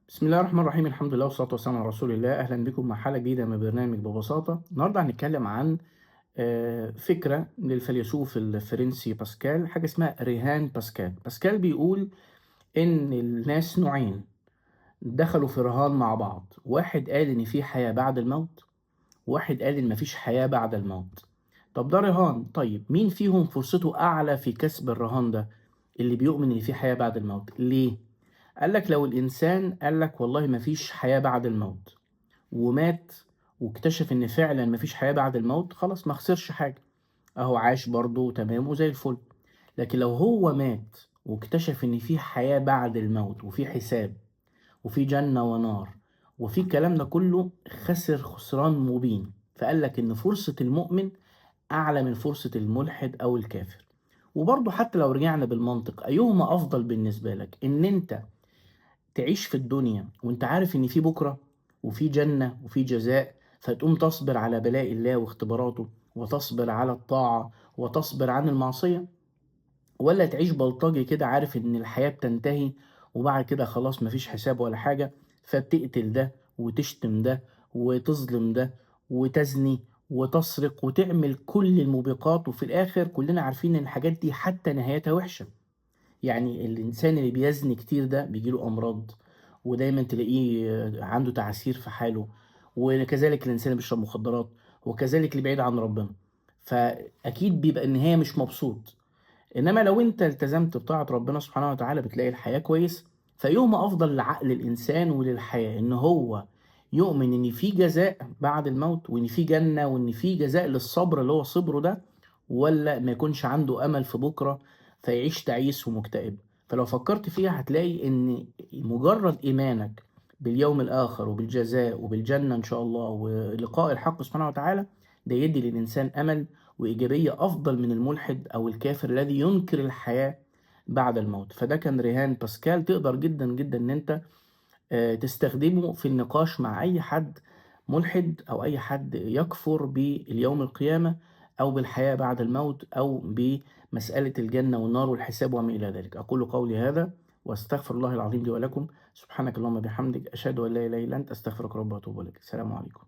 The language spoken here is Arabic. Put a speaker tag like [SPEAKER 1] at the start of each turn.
[SPEAKER 1] بسم الله الرحمن الرحيم، الحمد لله والصلاة والسلام على رسول الله. أهلا بكم مع حلقة جديدة من برنامج ببساطة. النهاردة هنتكلم عن فكرة للفيلسوف الفرنسي باسكال، حاجة اسمها رهان باسكال. باسكال بيقول إن الناس نوعين دخلوا في رهان مع بعض، واحد قال إن في حياة بعد الموت، وواحد قال إن مفيش حياة بعد الموت. طب ده رهان، طيب مين فيهم فرصته أعلى في كسب الرهان ده؟ اللي بيؤمن إن في حياة بعد الموت. ليه؟ قال لك لو الإنسان قال لك والله مفيش حياة بعد الموت ومات واكتشف إن فعلا مفيش حياة بعد الموت، خلاص ما خسرش حاجة، أهو عاش برضه تمام وزي الفل. لكن لو هو مات واكتشف إن في حياة بعد الموت وفي حساب وفي جنة ونار وفي الكلام ده كله، خسر خسران مبين. فقال لك إن فرصة المؤمن أعلى من فرصة الملحد أو الكافر. وبرضه حتى لو رجعنا بالمنطق، أيهما أفضل بالنسبة لك؟ إن أنت تعيش في الدنيا وانت عارف ان في بكرة وفي جنة وفي جزاء، فتقوم تصبر على بلاء الله واختباراته، وتصبر على الطاعة وتصبر عن المعصية؟ ولا تعيش بلطجي كده عارف ان الحياة بتنتهي وبعد كده خلاص مفيش حساب ولا حاجة، فتقتل ده وتشتم ده وتظلم ده وتزني وتسرق وتعمل كل الموبقات، وفي الاخر كلنا عارفين ان الحاجات دي حتى نهايتها وحشة. يعني الإنسان اللي بيزني كتير ده بيجيله أمراض، ودايما تلاقيه عنده تعاسير في حاله، وكذلك الإنسان اللي بيشرب مخدرات، وكذلك اللي بعيد عن ربنا، فأكيد بيبقى النهاية مش مبسوط. إنما لو أنت التزمت بطاعة ربنا سبحانه وتعالى بتلاقي الحياة كويس. فيوم أفضل لعقل الإنسان وللحياة إن هو يؤمن إن في جزاء بعد الموت، وإن في جنة، وإن في جزاء للصبر اللي هو صبره ده، ولا ما يكونش عنده أمل في بكرة فيعيش تعيس ومكتئب. فلو فكرت فيها هتلاقي إن مجرد إيمانك باليوم الآخر وبالجزاء وبالجنة إن شاء الله ولقاء الحق سبحانه وتعالى، ده يدي للإنسان أمل وإيجابية أفضل من الملحد أو الكافر الذي ينكر الحياة بعد الموت. فده كان رهان باسكال، تقدر جدا جدا إن أنت تستخدمه في النقاش مع أي حد ملحد أو أي حد يكفر باليوم القيامة أو بالحياة بعد الموت أو بمسألة الجنة والنار والحساب وما إلى ذلك. أقول قولي هذا وأستغفر الله العظيم لي ولكم. سبحانك اللهم بحمدك، أشهد أن لا إله إلا أنت، أستغفرك رب وأتوب إليك. السلام عليكم.